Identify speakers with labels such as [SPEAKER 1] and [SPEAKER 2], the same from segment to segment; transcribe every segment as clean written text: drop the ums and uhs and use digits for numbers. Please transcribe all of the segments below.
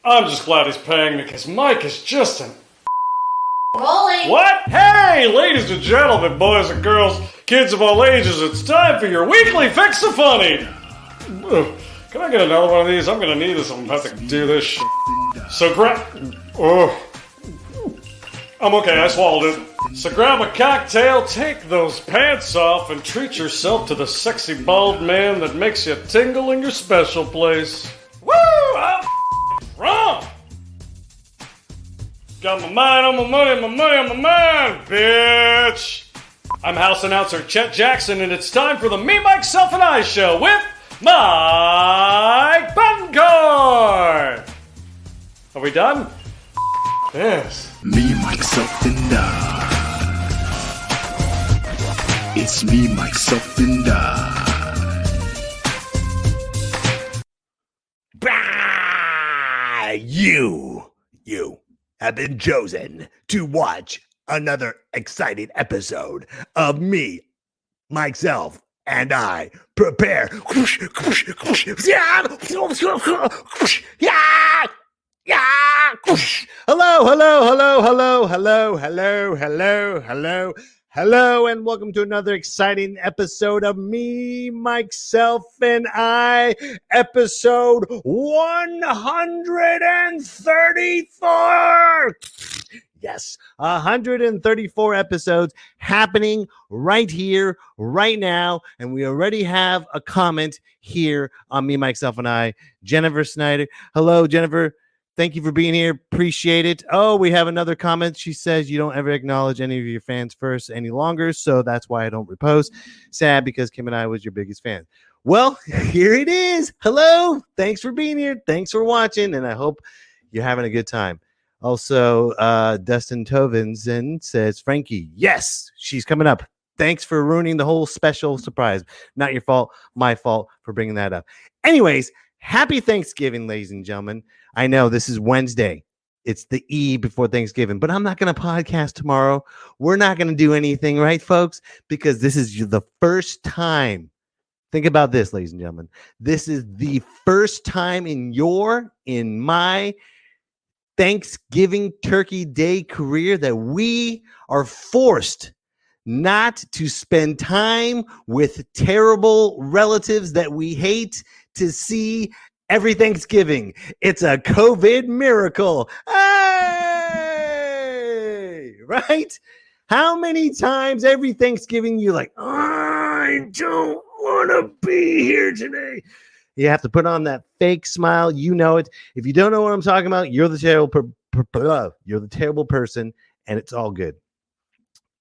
[SPEAKER 1] I'm just glad he's paying me because Mike is just an...
[SPEAKER 2] Rolling.
[SPEAKER 1] What? Hey, ladies and gentlemen, boys and girls, kids of all ages, it's time for your weekly Fix-A-Funny. Can I get another one of these? I'm gonna need this. I'm about to do this shit. So I'm okay, I swallowed it. So grab a cocktail, take those pants off, and treat yourself to the sexy bald man that makes you tingle in your special place. Woo! I'm drunk! Got my mind on my money, my money on my mind, bitch! I'm house announcer Chet Jackson, and it's time for the Me, Myself, and I show with Mike Buncourt! Are we done? Yes.
[SPEAKER 3] Me, myself, and I. It's me, myself, and I.
[SPEAKER 4] Bah! You have been chosen to watch another exciting episode of Me, Myself, and I. Prepare. Hello, and welcome to another exciting episode of Me, Myself, and I, episode 134. Yes, 134 episodes happening right here, right now, and we already have a comment here on Me, Myself, and I. Jennifer Snyder. Hello, Jennifer. Thank you for being here. Appreciate it. Oh, we have another comment. She says you don't ever acknowledge any of your fans first any longer, so that's why I don't repost. Sad, because Kim and I was your biggest fan. Well, here it is. Hello. Thanks for being here. Thanks for watching, and I hope you're having a good time. Also, Dustin Tovenson says, Frankie, yes, she's coming up. Thanks for ruining the whole special surprise. Not your fault, my fault for bringing that up. Anyways, happy Thanksgiving, ladies and gentlemen. I know this is Wednesday. It's the eve before Thanksgiving, but I'm not going to podcast tomorrow. We're not going to do anything, right, folks? Because this is the first time. Think about this, ladies and gentlemen. This is the first time in my Thanksgiving Turkey Day career that we are forced not to spend time with terrible relatives that we hate to see every Thanksgiving. It's a COVID miracle. Hey! Right? How many times every Thanksgiving you're like, I don't want to be here today. You have to put on that fake smile. You know it. If you don't know what I'm talking about, you're the terrible person, and it's all good.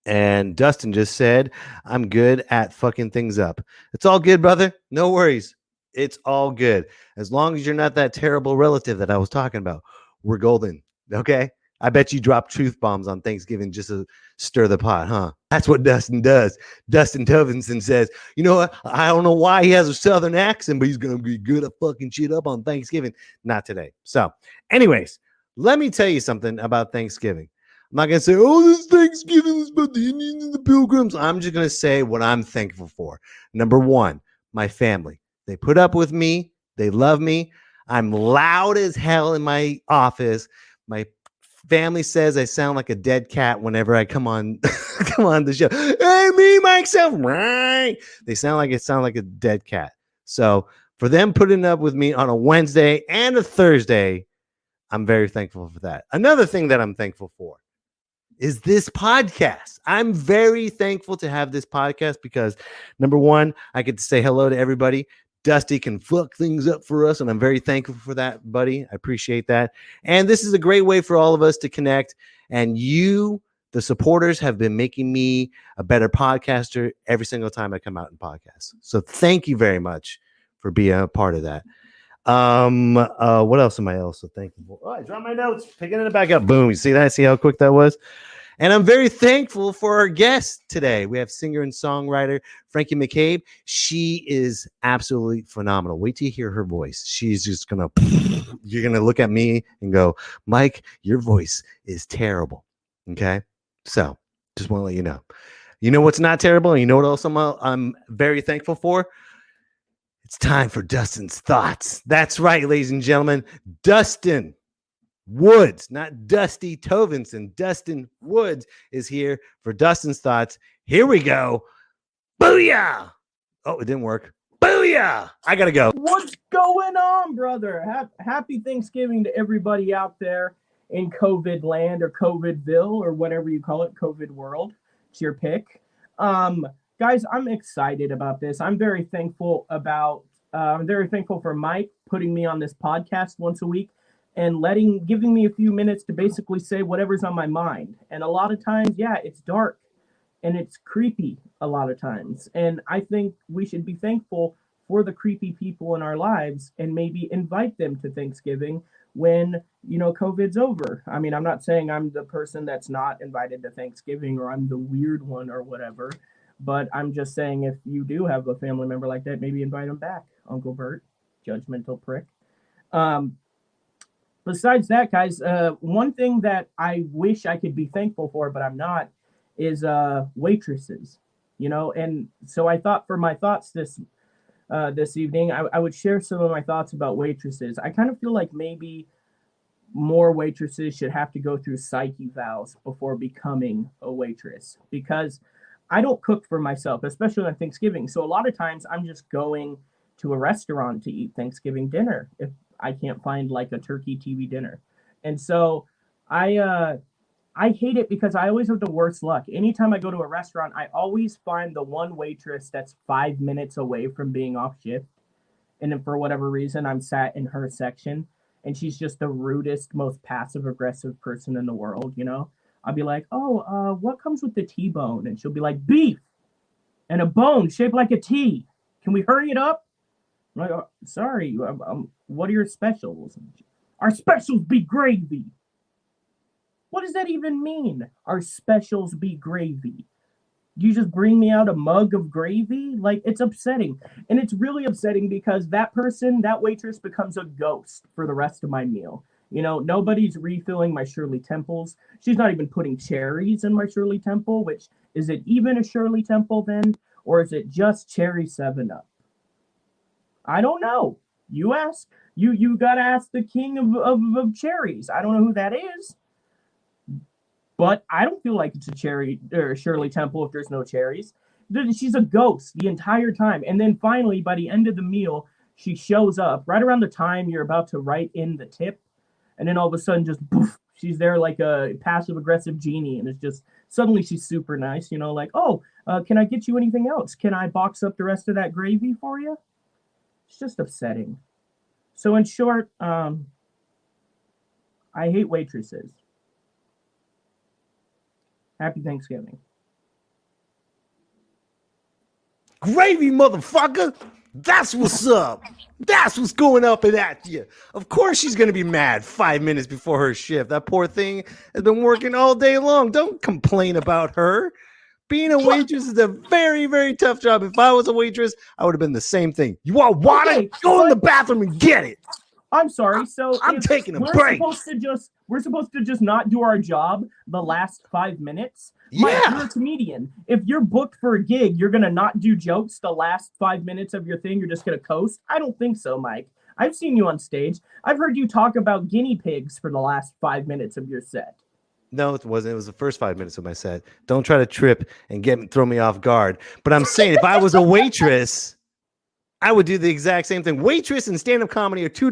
[SPEAKER 4] And Dustin just said, I'm good at fucking things up. It's all good, brother. No worries. It's all good. As long as you're not that terrible relative that I was talking about, we're golden. Okay? I bet you drop truth bombs on Thanksgiving just to stir the pot, huh? That's what Dustin does. Dustin Tovenson says, you know what? I don't know why he has a southern accent, but he's going to be good at fucking shit up on Thanksgiving. Not today. So, anyways, let me tell you something about Thanksgiving. I'm not going to say, oh, this Thanksgiving is about the Indians and the Pilgrims. I'm just going to say what I'm thankful for. Number one, my family. They put up with me. They love me. I'm loud as hell in my office. My family says I sound like a dead cat whenever I come on the show. Hey, me, myself. Right. They sound like a dead cat. So for them putting up with me on a Wednesday and a Thursday, I'm very thankful for that. Another thing that I'm thankful for is this podcast. I'm very thankful to have this podcast because, number one, I get to say hello to everybody. Dusty can fuck things up for us, and I'm very thankful for that, buddy. I appreciate that. And this is a great way for all of us to connect. And you, the supporters, have been making me a better podcaster every single time I come out and podcast. So thank you very much for being a part of that. What else am I also thankful for? Oh, I dropped my notes, picking it back up. Boom. You see that? See how quick that was? And I'm very thankful for our guest today. We have singer and songwriter Frankie McCabe. She is absolutely phenomenal. Wait till you hear her voice. She's just you're going to look at me and go, Mike, your voice is terrible. Okay? So just want to let you know. You know what's not terrible? And you know what else I'm very thankful for? It's time for Dustin's Thoughts. That's right, ladies and gentlemen. Dustin Woods, not Dusty Tovinson. Dustin Woods is here for Dustin's Thoughts. Here we go. Booyah! Oh, it didn't work. Booyah! I gotta go.
[SPEAKER 5] What's going on, brother? Happy Thanksgiving to everybody out there in COVID land or COVIDville or whatever you call it, COVID world. It's your pick. Guys, I'm excited about this. I'm very thankful for Mike putting me on this podcast once a week and giving me a few minutes to basically say whatever's on my mind. And a lot of times, yeah, it's dark and it's creepy a lot of times. And I think we should be thankful for the creepy people in our lives and maybe invite them to Thanksgiving when, COVID's over. I mean, I'm not saying I'm the person that's not invited to Thanksgiving or I'm the weird one or whatever, but I'm just saying if you do have a family member like that, maybe invite them back, Uncle Bert, judgmental prick. Besides that, guys, one thing that I wish I could be thankful for, but I'm not, is waitresses, and so I thought for my thoughts this evening, I would share some of my thoughts about waitresses. I kind of feel like maybe more waitresses should have to go through psyche vows before becoming a waitress, because I don't cook for myself, especially on Thanksgiving. So a lot of times I'm just going to a restaurant to eat Thanksgiving dinner if I can't find like a turkey TV dinner. And so I hate it because I always have the worst luck. Anytime I go to a restaurant, I always find the one waitress that's 5 minutes away from being off shift. And then for whatever reason, I'm sat in her section and she's just the rudest, most passive aggressive person in the world. I'll be like, oh, what comes with the T-bone? And she'll be like, beef and a bone shaped like a T. Can we hurry it up? I'm like, oh, sorry, what are your specials? Our specials be gravy. What does that even mean? Our specials be gravy. You just bring me out a mug of gravy? Like, it's upsetting. And it's really upsetting because that waitress becomes a ghost for the rest of my meal. Nobody's refilling my Shirley Temples. She's not even putting cherries in my Shirley Temple, which, is it even a Shirley Temple then? Or is it just cherry 7-Up? I don't know. You ask. You got to ask the king of cherries. I don't know who that is. But I don't feel like it's a cherry or Shirley Temple if there's no cherries. She's a ghost the entire time. And then finally, by the end of the meal, she shows up right around the time you're about to write in the tip. And then all of a sudden, just poof, she's there like a passive-aggressive genie. And it's just, suddenly she's super nice, like, oh, can I get you anything else? Can I box up the rest of that gravy for you? It's just upsetting. So in short, I hate waitresses. Happy Thanksgiving.
[SPEAKER 4] Gravy, motherfucker. That's what's up. That's what's going up and at you. Of course she's going to be mad 5 minutes before her shift. That poor thing has been working all day long. Don't complain about her. Being a waitress is a very, very tough job. If I was a waitress, I would have been the same thing. You want water?
[SPEAKER 5] Okay,
[SPEAKER 4] go in the bathroom and get it.
[SPEAKER 5] I'm sorry. So
[SPEAKER 4] I'm taking a break.
[SPEAKER 5] We're supposed to just not do our job the last 5 minutes.
[SPEAKER 4] Yeah.
[SPEAKER 5] Mike, you're a comedian. If you're booked for a gig, you're gonna not do jokes the last 5 minutes of your thing. You're just gonna coast. I don't think so, Mike. I've seen you on stage. I've heard you talk about guinea pigs for the last 5 minutes of your set.
[SPEAKER 4] No, it wasn't. It was the first 5 minutes of my set. Don't try to trip and throw me off guard. But I'm saying if I was a waitress, I would do the exact same thing. Waitress and stand-up comedy are two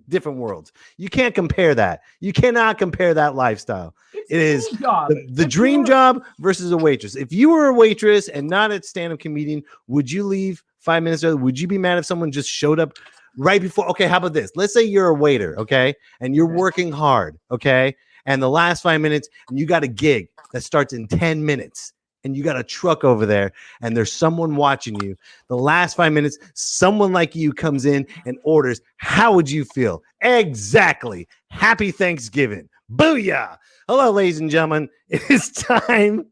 [SPEAKER 4] different worlds. You can't compare that. You cannot compare that lifestyle. It is the dream job versus a waitress. If you were a waitress and not a stand-up comedian, would you leave 5 minutes early? Would you be mad if someone just showed up right before? Okay, how about this? Let's say you're a waiter, okay? And you're working hard, okay? And the last 5 minutes, and you got a gig that starts in 10 minutes. And you got a truck over there and there's someone watching you. The last 5 minutes, someone like you comes in and orders. How would you feel? Exactly. Happy Thanksgiving. Booyah. Hello, ladies and gentlemen. It is time.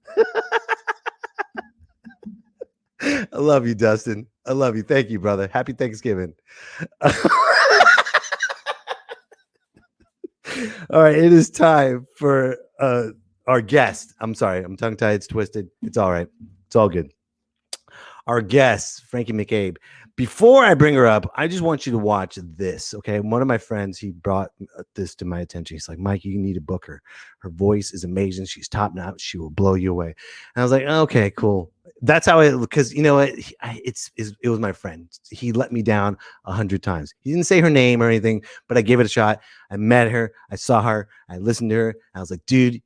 [SPEAKER 4] I love you, Dustin. I love you. Thank you, brother. Happy Thanksgiving. All right. It is time for our guest. I'm sorry. I'm tongue-tied. It's twisted. It's all right. It's all good. our guest, Frankie McCabe. Before I bring her up, I just want you to watch this, okay? One of my friends, he brought this to my attention. He's like, Mike, you need to book her. Her voice is amazing. She's top notch. She will blow you away. And I was like, okay, cool. That's how because you know what? It was my friend. He let me down 100 times. He didn't say her name or anything, but I gave it a shot. I met her. I saw her. I listened to her. I was like, dude,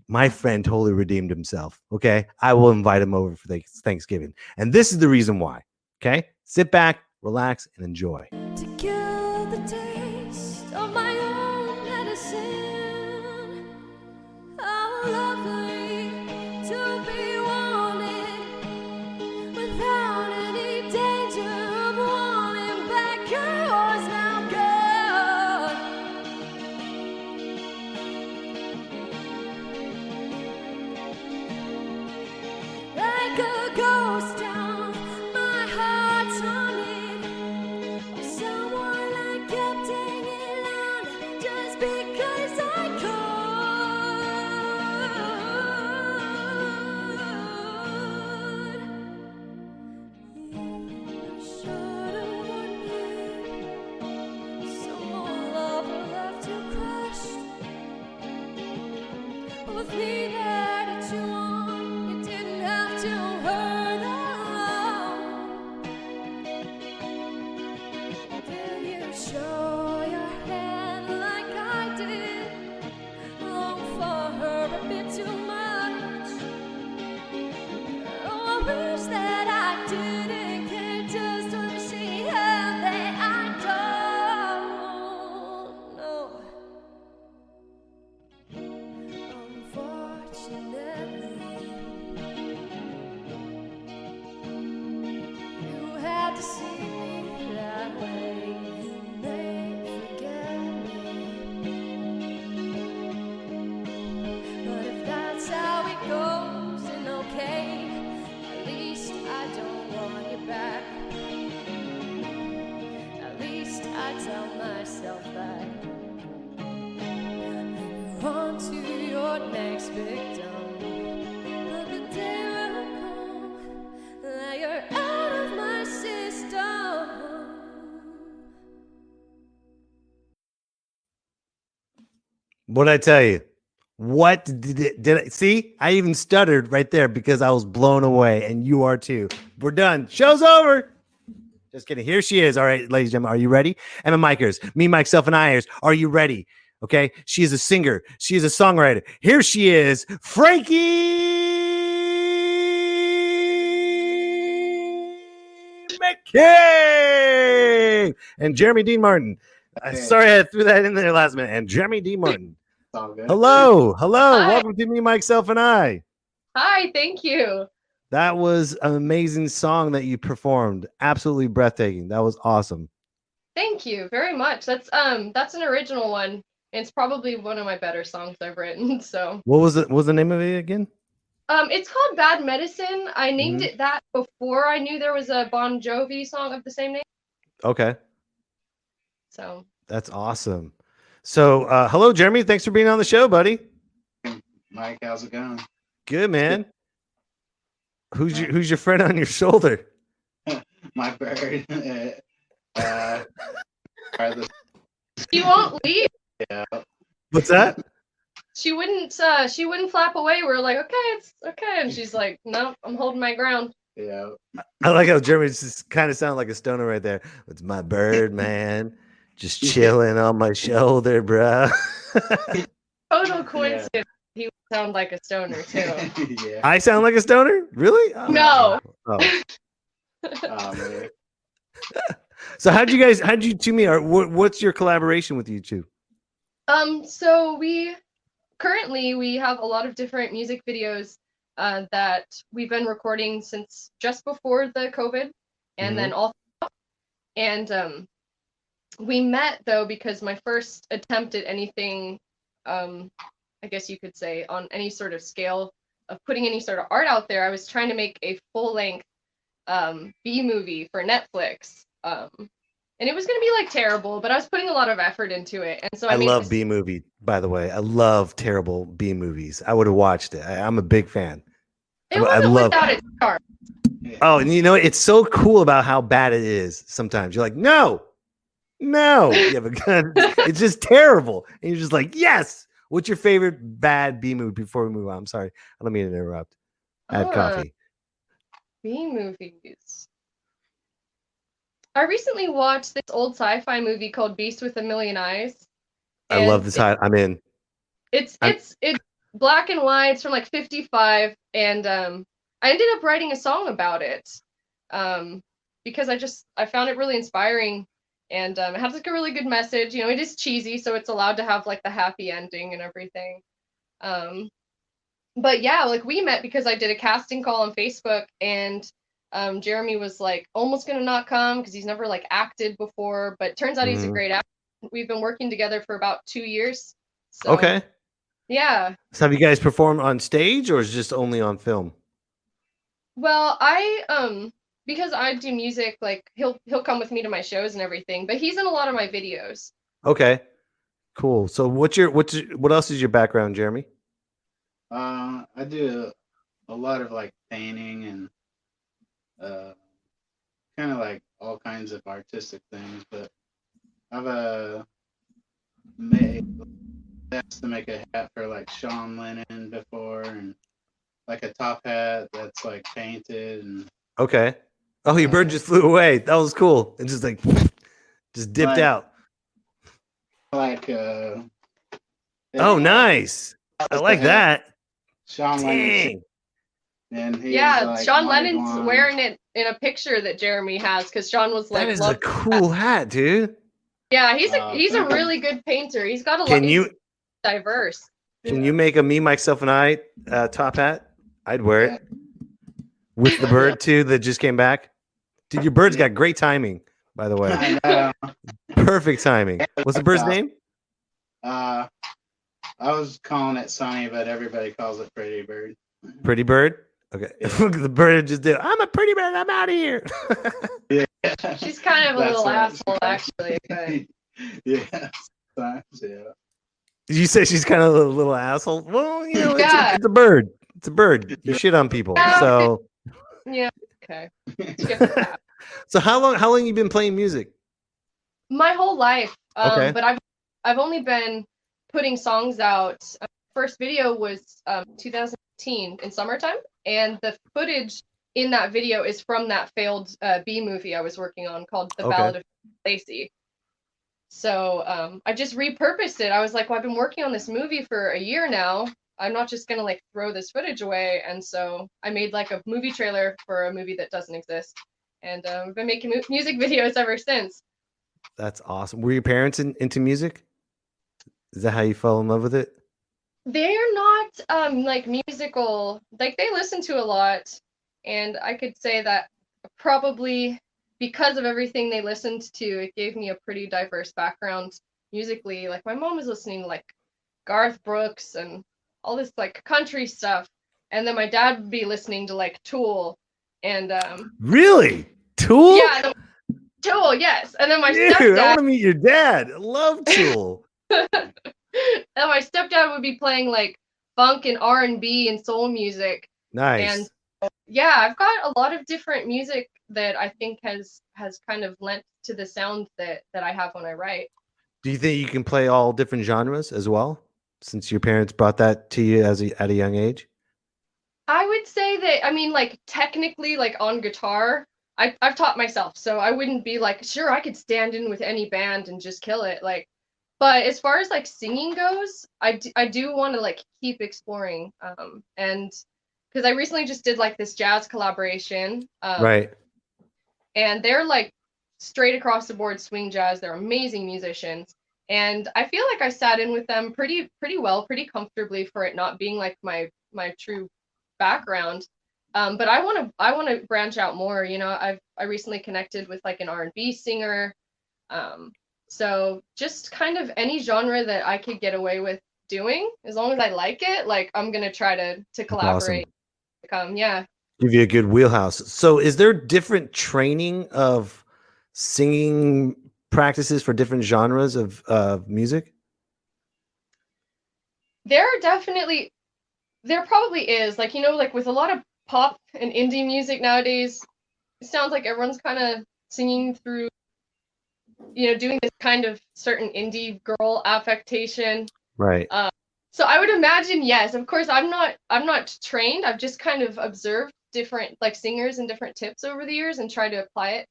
[SPEAKER 4] my friend totally redeemed himself. Okay. I will invite him over for Thanksgiving. And this is the reason why. Okay. Sit back, relax, and enjoy.
[SPEAKER 6] To kill the taste of my own medicine. How lovely to be wanted without any danger of wanting back yours now gone. Like a ghost down my heart's haunted. Someone I kept hanging on just because I could. You should have warned me. Some more love left you crushed. With me there to chew on, you didn't have to hurt alone. Did you show your hand like I did? Long for her a bit too much. Oh, I wish that I didn't care just what she had that I don't know. Unfortunately, you had to see me that way. You may forget me, but if that's how it goes, then okay. At least I don't want you back. At least I tell myself that. On to your next victim. But the day will come that you're out of my system.
[SPEAKER 4] What'd I tell you? What did I see? I even stuttered right there because I was blown away, and you are too. We're done. Show's over. Just kidding. Here she is. All right, ladies and gentlemen, are you ready? Emma Mikers, me, myself, and Ayers. Are you ready? Okay. She is a singer. She is a songwriter. Here she is, Frankie McCabe and Jeremy Dean Martin. Sorry, I threw that in there last minute. And Jeremy Dean Martin.
[SPEAKER 7] All good.
[SPEAKER 4] Hello. Hello.
[SPEAKER 2] Hi.
[SPEAKER 4] Welcome to me, myself, and I.
[SPEAKER 2] Hi, thank you.
[SPEAKER 4] That was an amazing song that you performed. Absolutely breathtaking. That was awesome.
[SPEAKER 2] Thank you very much. That's an original one. It's probably one of my better songs I've written. So
[SPEAKER 4] What was it? What was the name of it again?
[SPEAKER 2] it's called Bad Medicine. I named it that before I knew there was a Bon Jovi song of the same name.
[SPEAKER 4] Okay.
[SPEAKER 2] So
[SPEAKER 4] That's awesome. So hello, Jeremy. Thanks for being on the show, buddy.
[SPEAKER 7] Mike, how's it going?
[SPEAKER 4] Good, man. Who's your friend on your shoulder?
[SPEAKER 7] My bird.
[SPEAKER 2] she won't leave.
[SPEAKER 7] Yeah.
[SPEAKER 4] What's that?
[SPEAKER 2] She wouldn't flap away. We're like, okay, it's okay. And she's like, no, I'm holding my ground.
[SPEAKER 7] Yeah.
[SPEAKER 4] I like how Jeremy just kind of sounded like a stoner right there. It's my bird, man. Just chilling on my shoulder, bro.
[SPEAKER 2] Total coincidence. He would sound like a stoner too.
[SPEAKER 7] Yeah.
[SPEAKER 4] I sound like a stoner? Really? Oh,
[SPEAKER 2] No.
[SPEAKER 4] Oh.
[SPEAKER 7] Oh, man.
[SPEAKER 4] So how'd you two meet? Or what's your collaboration with you two?
[SPEAKER 2] So we have a lot of different music videos that we've been recording since just before the COVID, and then all. And we met though because my first attempt at anything, I guess you could say, on any sort of scale of putting any sort of art out there, I was trying to make a full-length B movie for Netflix. And it was going to be like terrible, but I was putting a lot of effort into it. And so I made
[SPEAKER 4] love
[SPEAKER 2] this-
[SPEAKER 4] B movie, by the way. I love terrible B movies. I would have watched it. I'm a big fan.
[SPEAKER 2] It wasn't without its charm.
[SPEAKER 7] Yeah.
[SPEAKER 4] Oh, and it's so cool about how bad it is. Sometimes you're like, no. You have a gun. It's just terrible, and you're just like, yes. What's your favorite bad B movie? Before we move on, I'm sorry, I don't mean to interrupt. Bad coffee.
[SPEAKER 2] B movies. I recently watched this old sci-fi movie called Beast with a Million Eyes.
[SPEAKER 4] I love this. I'm in.
[SPEAKER 2] It's black and white. It's from like 55, and I ended up writing a song about it because I found it really inspiring, and it has like a really good message. It is cheesy, so it's allowed to have like the happy ending and everything. But yeah, like we met because I did a casting call on Facebook, and Jeremy was like almost gonna not come because he's never like acted before, but turns out he's a great actor. We've been working together for about 2 years. So,
[SPEAKER 4] Okay.
[SPEAKER 2] Yeah.
[SPEAKER 4] So have you guys performed on stage, or is it just only on film?
[SPEAKER 2] Well, because I do music, like he'll come with me to my shows and everything, but he's in a lot of my videos.
[SPEAKER 4] Okay. Cool. So what else is your background, Jeremy?
[SPEAKER 7] I do a lot of like painting and kind of like all kinds of artistic things, but I've made asked to make a hat for like Sean Lennon before, and like a top hat that's like painted and
[SPEAKER 4] Okay. Oh, your bird just flew away. That was cool. It just like just dipped out.
[SPEAKER 7] like
[SPEAKER 4] Oh, nice. I like that.
[SPEAKER 7] Sean
[SPEAKER 4] Dang.
[SPEAKER 7] Lennon. And he
[SPEAKER 2] Yeah,
[SPEAKER 7] was, like,
[SPEAKER 2] Sean
[SPEAKER 7] wanted
[SPEAKER 2] Lennon's
[SPEAKER 7] one.
[SPEAKER 2] wearing it in a picture that Jeremy has because Sean was like,
[SPEAKER 4] That is a
[SPEAKER 2] "Love
[SPEAKER 4] cool hat, dude.
[SPEAKER 2] Yeah, he's a
[SPEAKER 7] thank you.
[SPEAKER 2] really good painter. He's got a lot.
[SPEAKER 4] Can
[SPEAKER 2] He's
[SPEAKER 4] you
[SPEAKER 2] diverse.
[SPEAKER 4] can you make a me, myself, and I top hat? I'd wear it with the bird too that just came back. Dude, your bird's got great timing, by the way.
[SPEAKER 7] I know.
[SPEAKER 4] Perfect timing. What's the bird's name?
[SPEAKER 7] I was calling it Sunny, but everybody calls it Pretty Bird.
[SPEAKER 4] Pretty Bird. Okay. The bird just did. I'm a pretty bird. I'm out of here.
[SPEAKER 7] Yeah.
[SPEAKER 2] She's kind of a
[SPEAKER 7] That's
[SPEAKER 2] little
[SPEAKER 7] what
[SPEAKER 2] asshole,
[SPEAKER 7] she-
[SPEAKER 2] actually. But
[SPEAKER 7] Yeah. Sometimes, yeah.
[SPEAKER 4] Did you say she's kind of a little asshole? Well,
[SPEAKER 2] Yeah.
[SPEAKER 4] it's a bird. It's a bird. You shit on people.
[SPEAKER 2] Yeah.
[SPEAKER 4] So
[SPEAKER 2] yeah, okay. Skip that.
[SPEAKER 4] so how long you been playing music?
[SPEAKER 2] My whole life.
[SPEAKER 4] Okay.
[SPEAKER 2] But I've only been putting songs out. First video was 2018 in summertime, and the footage in that video is from that failed B movie I was working on called The Ballad of Lacey. So I just repurposed it. I was like, well, I've been working on this movie for a year now. I'm not just gonna like throw this footage away. And so I made like a movie trailer for a movie that doesn't exist, and I've been making music videos ever since.
[SPEAKER 4] That's awesome. Were your parents into music? Is that how you fell in love with it?
[SPEAKER 2] They're not like musical. Like they listen to a lot, and I could say that probably because of everything they listened to, it gave me a pretty diverse background musically. Like my mom was listening to like Garth Brooks and all this like country stuff, and then my dad would be listening to like Tool and
[SPEAKER 4] Really? Tool?
[SPEAKER 2] yeah, Tool, yes. And then my
[SPEAKER 4] Dude, I
[SPEAKER 2] stepdad
[SPEAKER 4] want to meet your dad. I love Tool.
[SPEAKER 2] and my stepdad would be playing like funk and R&B and soul music.
[SPEAKER 4] Nice.
[SPEAKER 2] And yeah, I've got a lot of different music that I think has kind of lent to the sound that I have when I write.
[SPEAKER 4] Do you think you can play all different genres as well, since your parents brought that to you at a young age?
[SPEAKER 2] I would say that, I mean, like technically, like on guitar, I've taught myself, so I wouldn't be like, sure, I could stand in with any band and just kill it. Like, but as far as like singing goes, I do want to like keep exploring. And because I recently just did like this jazz collaboration.
[SPEAKER 4] Right.
[SPEAKER 2] And they're like straight across the board swing jazz. They're amazing musicians. And I feel like I sat in with them pretty well, pretty comfortably for it not being like my true background. But I want to branch out more. You know, I recently connected with like an R&B singer. So just kind of any genre that I could get away with doing, as long as I like it, like I'm gonna try to collaborate.
[SPEAKER 4] Awesome.
[SPEAKER 2] Yeah.
[SPEAKER 4] Give you a good wheelhouse. So is there different training of singing practices for different genres of music?
[SPEAKER 2] There probably is, like, you know, like with a lot of pop and indie music nowadays, it sounds like everyone's kind of singing through, doing this kind of certain indie girl affectation.
[SPEAKER 4] Right.
[SPEAKER 2] So I would imagine, yes, of course, I'm not trained. I've just kind of observed different like singers and different tips over the years and try to apply it.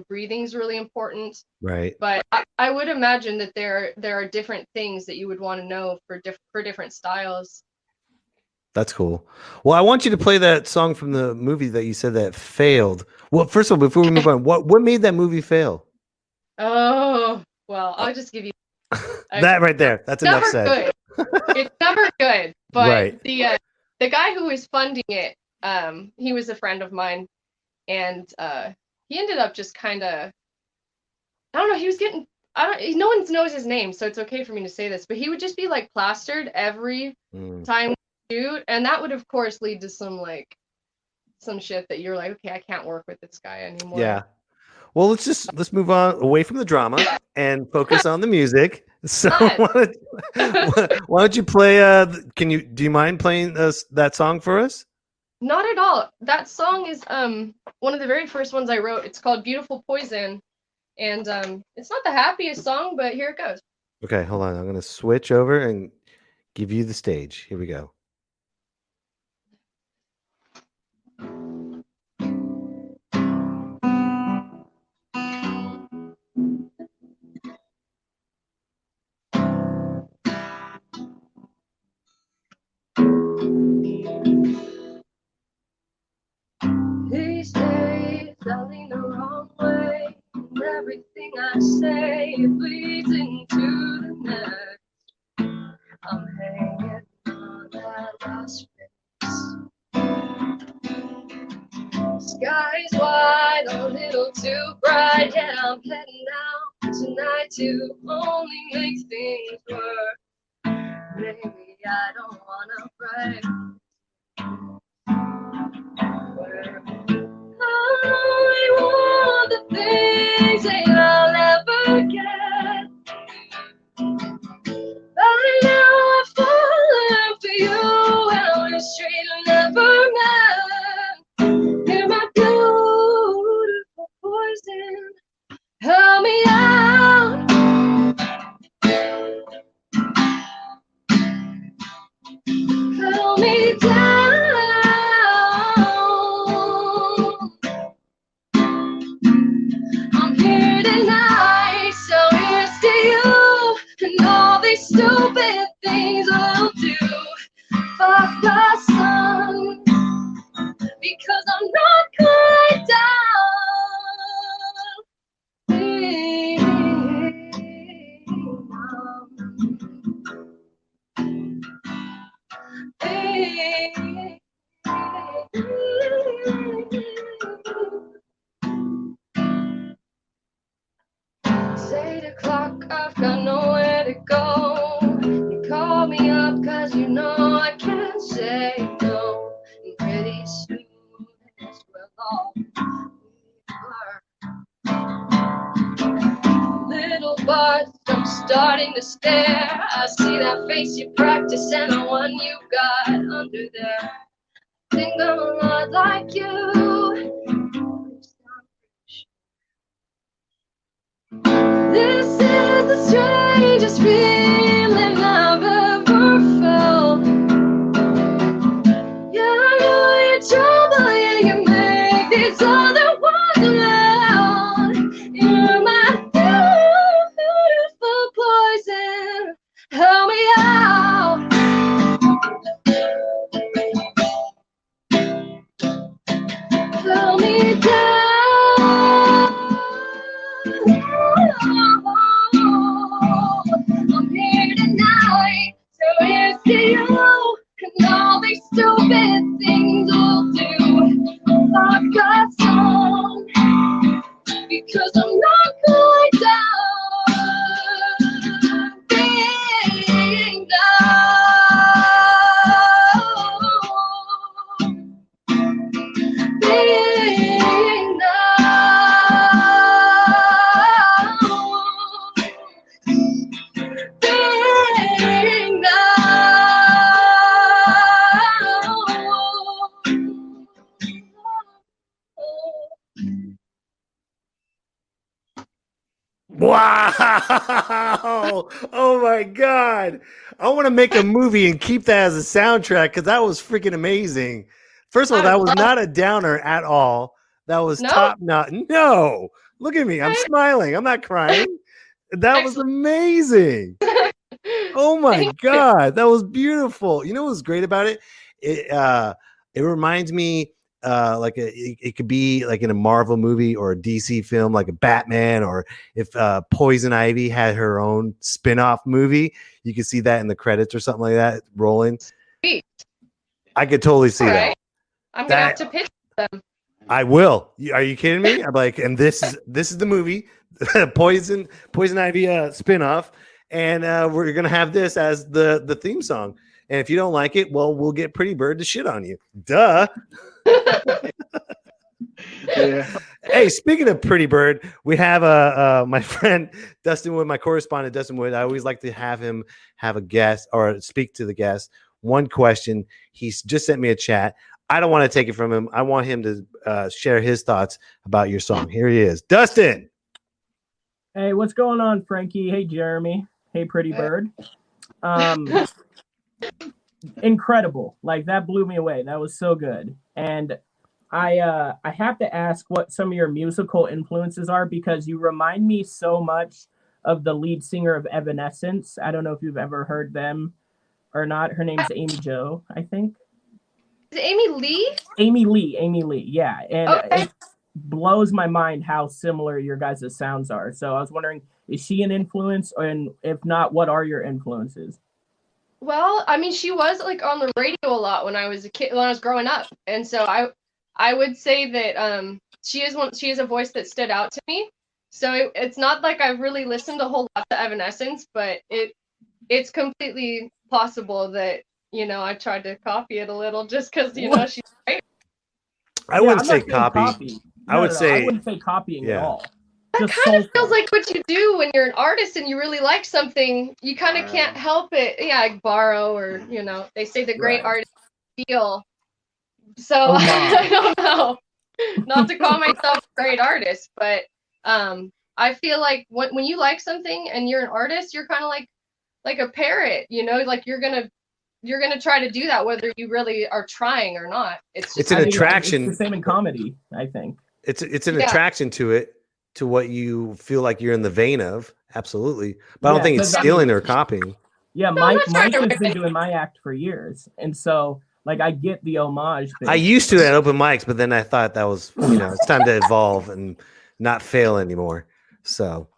[SPEAKER 2] Breathing's really important.
[SPEAKER 4] Right.
[SPEAKER 2] But I would imagine that there are different things that you would want to know for different styles.
[SPEAKER 4] That's cool. Well, I want you to play that song from the movie that you said that failed. Well, first of all, before we move on, what made that movie fail?
[SPEAKER 2] Oh, well, I'll just give you
[SPEAKER 4] That right there. That's enough
[SPEAKER 2] never
[SPEAKER 4] said.
[SPEAKER 2] good. It's never good. But
[SPEAKER 4] Right.
[SPEAKER 2] the guy who was funding it, he was a friend of mine, and he ended up just kind of, I don't know, he was getting, no one knows his name, so it's okay for me to say this, but he would just be like plastered every time we shoot, and that would of course lead to some shit that you're like, okay, I can't work with this guy anymore.
[SPEAKER 4] Yeah. Well, let's move on away from the drama and focus on the music. So why don't you play? Do you mind playing that song for us?
[SPEAKER 2] Not at all. That song is one of the very first ones I wrote. It's called "Beautiful Poison," and it's not the happiest song, but here it goes.
[SPEAKER 4] Okay, hold on. I'm gonna switch over and give you the stage. Here we go.
[SPEAKER 2] These days I lean the wrong way, and everything I say bleeds into the next. I'm hanging on that last face. Sky's wide, a little too bright, yeah, I'm heading out tonight to only make things worse. Maybe I don't wanna break. I want the things that I'll never get. By now I've fallen for you, and on the street I never met. You're my beautiful poison. Help me out. Help me down. I'm here tonight, so here's to you, and all these stupid things I'll do. Fuck the sun, because I'm not quite It's 8 o'clock, I've got nowhere to go. You call me up cause you know I can't say no. And pretty soon this will all blur. Little bars, I'm starting to stare. I see that face you practice and the one you got under there. Think I'm a lot like you. This is the strangest feeling I've ever felt. Yeah, I know you're trouble, yeah, you make these other ones loud. You're my beautiful poison. Help me out. Help me down. I'm here tonight, so here's to you, and all these stupid things we'll do. I've got some, because I'm not going down. Being down. Being down.
[SPEAKER 4] Wow. Oh my God. I want to make a movie and keep that as a soundtrack because that was freaking amazing. First of all,
[SPEAKER 2] I
[SPEAKER 4] that was
[SPEAKER 2] love-
[SPEAKER 4] not a downer at all. That was
[SPEAKER 2] No?
[SPEAKER 4] top notch. No. Look at me. I'm
[SPEAKER 2] Right?
[SPEAKER 4] smiling. I'm not crying. That was
[SPEAKER 2] Excellent.
[SPEAKER 4] amazing. Oh my
[SPEAKER 2] Thank you.
[SPEAKER 4] God. That was beautiful. You know what was great about it? It reminds me like it could be like in a Marvel movie or a DC film, like a Batman, or if Poison Ivy had her own spin-off movie, you could see that in the credits or something like that rolling.
[SPEAKER 2] Sweet.
[SPEAKER 4] I could totally see
[SPEAKER 2] All
[SPEAKER 4] that.
[SPEAKER 2] right. I'm gonna have
[SPEAKER 4] That-
[SPEAKER 2] to pitch them.
[SPEAKER 4] I will. Are you kidding me? I'm like, and this is the movie, Poison Ivy spin-off, and we're gonna have this as the theme song. And if you don't like it, well, we'll get Pretty Bird to shit on you. Duh.
[SPEAKER 7] Yeah.
[SPEAKER 4] Hey, speaking of Pretty Bird, we have my friend Dustin Wood, my correspondent Dustin Wood. I always like to have him have a guest or speak to the guest. One question. He's just sent me a chat. I don't want to take it from him. I want him to share his thoughts about your song. Here he is. Dustin.
[SPEAKER 5] Hey, what's going on, Frankie? Hey, Jeremy. Hey, Pretty Bird. Incredible. Like, that blew me away. That was so good. And I have to ask what some of your musical influences are, because you remind me so much of the lead singer of Evanescence. I don't know if you've ever heard them or not. Her name's Amy Jo, I think.
[SPEAKER 2] Is it Amy Lee?
[SPEAKER 5] Amy Lee, yeah. And
[SPEAKER 2] Okay.
[SPEAKER 5] it blows my mind how similar your guys' sounds are. So I was wondering, is she an influence? And if not, what are your influences?
[SPEAKER 2] Well, I mean, she was like on the radio a lot when I was a kid, when I was growing up, and so I would say that she is a voice that stood out to me. So it's not like I've really listened a whole lot to Evanescence, but it's completely possible that I tried to copy it a little just because she's right.
[SPEAKER 4] I wouldn't
[SPEAKER 5] I'm
[SPEAKER 4] say
[SPEAKER 5] not saying
[SPEAKER 4] copy. I would say
[SPEAKER 5] I wouldn't say copying at
[SPEAKER 4] yeah.
[SPEAKER 5] all.
[SPEAKER 2] That
[SPEAKER 5] Just
[SPEAKER 2] kind of
[SPEAKER 5] soulful.
[SPEAKER 2] feels like what you do when you're an artist and you really like something. You kind of can't help it. Yeah, like borrow, or they say the great
[SPEAKER 5] Right.
[SPEAKER 2] artists steal. So
[SPEAKER 5] Oh,
[SPEAKER 2] I don't know. Not to call myself a great artist, but I feel like when you like something and you're an artist, you're kind of like a parrot. Like you're gonna try to do that whether you really are trying or not.
[SPEAKER 4] it's an attraction.
[SPEAKER 5] It's the same in comedy, I think.
[SPEAKER 4] It's an attraction to it, to what you feel like you're in the vein of. Absolutely. But I don't
[SPEAKER 5] Yeah,
[SPEAKER 4] think it's
[SPEAKER 5] 'cause I
[SPEAKER 4] stealing
[SPEAKER 5] mean-
[SPEAKER 4] or copying.
[SPEAKER 5] Yeah,
[SPEAKER 2] No, I'm
[SPEAKER 5] Mike
[SPEAKER 2] not trying to
[SPEAKER 5] has
[SPEAKER 2] rip
[SPEAKER 5] been
[SPEAKER 2] it.
[SPEAKER 5] doing my act for years, and so like I get the homage thing.
[SPEAKER 4] I used to at open mics, but then I thought that was, it's time to evolve and not fail anymore. So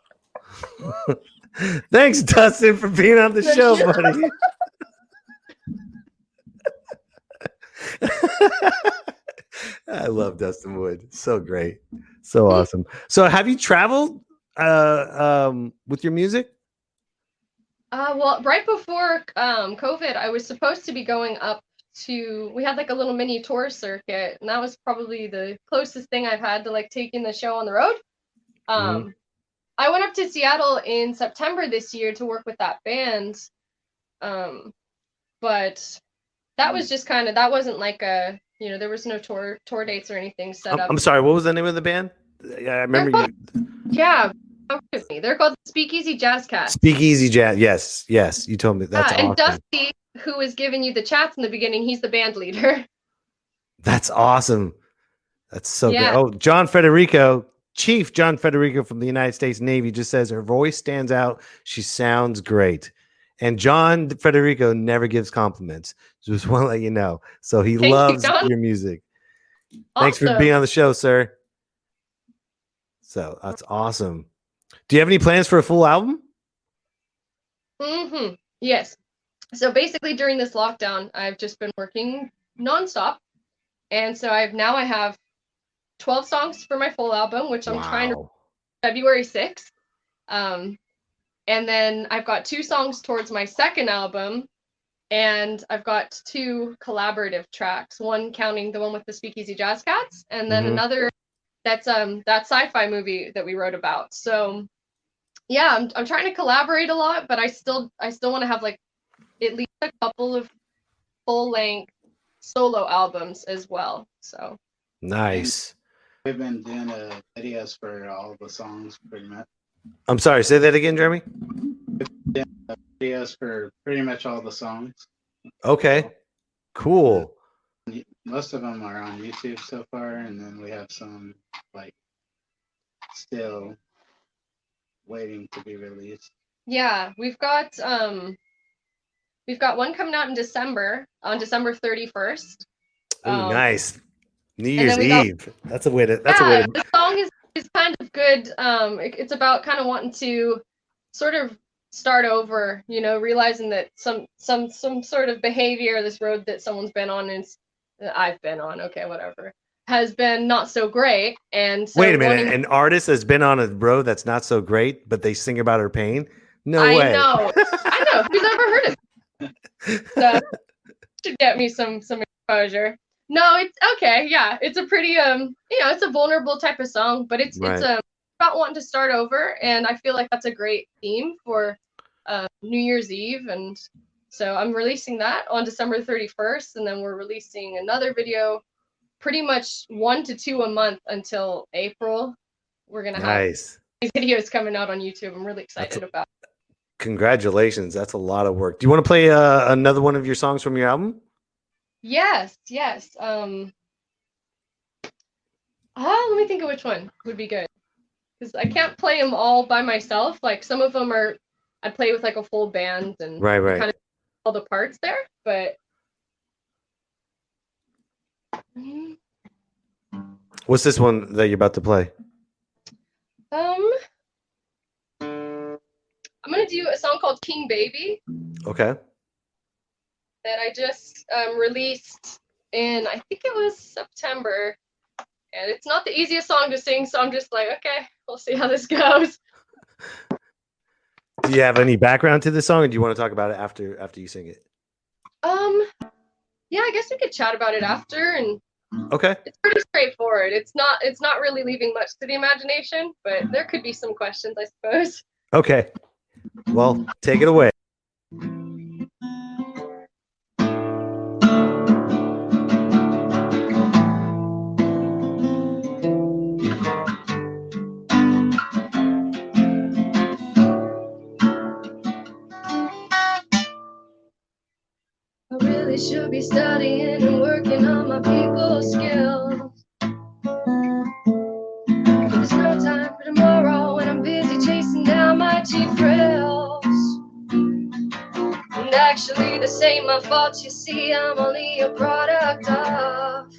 [SPEAKER 4] thanks, Dustin, for being on the show, buddy. I love Dustin Wood. So great. So awesome. So have you traveled with your music?
[SPEAKER 2] Well, right before COVID, I was supposed to be going up to. We had like a little mini tour circuit, and that was probably the closest thing I've had to like taking the show on the road. I went up to Seattle in September this year to work with that band, but that was just that wasn't like a there was no tour dates or anything set up.
[SPEAKER 4] I'm sorry. What was the name of the band? Yeah, I remember you.
[SPEAKER 2] Yeah, with me. They're called Speakeasy Jazz Cats.
[SPEAKER 4] Speakeasy Jazz. Yes. You told me that's awesome.
[SPEAKER 2] And Dusty, who was giving you the chats in the beginning, he's the band leader.
[SPEAKER 4] That's awesome. That's so
[SPEAKER 2] Yeah.
[SPEAKER 4] good. Oh, John Federico, Chief John Federico from the United States Navy, just says her voice stands out. She sounds great. And John Federico never gives compliments. Just want to let you know. So he
[SPEAKER 2] Thank you,
[SPEAKER 4] loves
[SPEAKER 2] John.
[SPEAKER 4] your music. Thanks for
[SPEAKER 2] Awesome.
[SPEAKER 4] being on the show, sir. So that's awesome. Do you have any plans for a full album?
[SPEAKER 2] Yes. So basically during this lockdown, I've just been working nonstop. And so I have 12 songs for my full album, which I'm trying to February 6th. And then I've got 2 songs towards my second album, and I've got 2 collaborative tracks, one counting the one with the Speakeasy Jazz Cats, and then another that's that sci-fi movie that we wrote about. So yeah, I'm trying to collaborate a lot, but I still want to have like at least a couple of full-length solo albums as well. So
[SPEAKER 4] Nice.
[SPEAKER 7] We've been doing videos for all the songs pretty much.
[SPEAKER 4] I'm sorry, say that again, Jeremy.
[SPEAKER 7] Videos for pretty much all the songs.
[SPEAKER 4] Okay, cool.
[SPEAKER 7] Most of them are on YouTube so far, and then we have some like still waiting to be released.
[SPEAKER 2] Yeah, we've got one coming out in December, on December 31st.
[SPEAKER 4] Ooh, nice. New
[SPEAKER 2] and
[SPEAKER 4] Year's
[SPEAKER 2] then we got-
[SPEAKER 4] Eve. That's a way to.
[SPEAKER 2] The song is kind of good. It's about kind of wanting to sort of start over, you know, realizing that some sort of behavior, this road that someone's been on, and I've been on, okay, whatever, has been not so great. And so
[SPEAKER 4] Wait a minute, an artist has been on a road that's not so great, but they sing about her pain? No way.
[SPEAKER 2] I know. Who's ever heard of it? So should get me some exposure. No, it's okay. Yeah, it's a pretty it's a vulnerable type of song, but it's about wanting to start over, and I feel like that's a great theme for New Year's Eve, and so I'm releasing that on December 31st, and then we're releasing another video, pretty much 1 to 2 a month until April. We're gonna have these videos coming out on YouTube. I'm really excited about it.
[SPEAKER 4] Congratulations, that's a lot of work. Do you want to play another one of your songs from your album?
[SPEAKER 2] Yes. Let me think of which one would be good, because I can't play them all by myself. Like some of them I play with like a full band and kind of all the parts there. But
[SPEAKER 4] what's this one that you're about to play?
[SPEAKER 2] I'm gonna do a song called King Baby.
[SPEAKER 4] Okay.
[SPEAKER 2] That I just released in, I think it was September, and it's not the easiest song to sing, so I'm just like, okay, we'll see how this goes.
[SPEAKER 4] Do you have any background to this song, or do you want to talk about it after you sing it?
[SPEAKER 2] Yeah, I guess we could chat about it after, and
[SPEAKER 4] okay,
[SPEAKER 2] it's pretty straightforward. It's not really leaving much to the imagination, but there could be some questions, I suppose.
[SPEAKER 4] Okay, well, take it away.
[SPEAKER 2] Should be studying and working on my people skills. But there's no time for tomorrow when I'm busy chasing down my cheap thrills. And actually, this ain't my fault, you see, I'm only a product of